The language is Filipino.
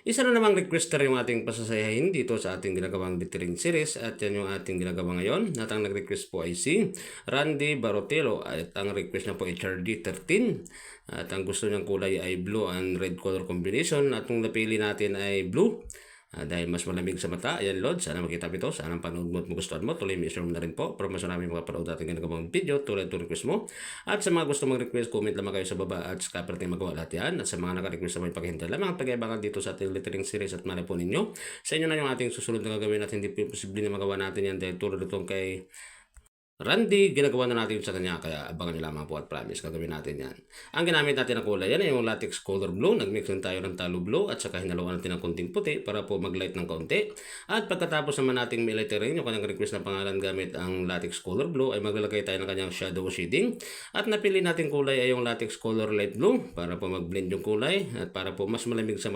Isa na namang requester yung ating pasasayahin dito sa ating ginagawang lettering series at yan yung ating ginagawa ngayon. At ang nag-request po ay si Randy Barotelo at ang request niya po ay HRD13 at ang gusto niyang kulay ay blue and red color combination at kung napili natin ay blue. Dahil mas malamig sa mata, ayan Lord, sana makita mo ito, sana panood mo at magustuhan mo, tuloy mo i-share mo na rin po para mas marami makapanood natin ginagawang video tulad ng request mo. At sa mga gusto mag-request, comment lamang kayo sa baba at sa natin magawa lahat yan. At sa mga naka-request naman paghintay lamang pag-ibangan dito sa ating lettering series at malay po ninyo. Sa inyo na yung ating susunod na gagawin at hindi po posible na magawa natin yan dahil tulad itong kay Randy, ginagawa na natin sa kanya kaya abangan nyo lamang po at promise gagawin natin yan. Ang ginamit natin na kulay yan ay yung latex color blue. Nagmix din tayo ng talo blue at saka hinaluan natin ng konting puti para po mag-light ng konti. At pagkatapos naman nating may lettering yung kanyang request na pangalan gamit ang latex color blue ay maglalagay tayo ng kanyang shadow shading. At napili natin kulay ay yung latex color light blue para po mag-blend yung kulay at para po mas malamig sa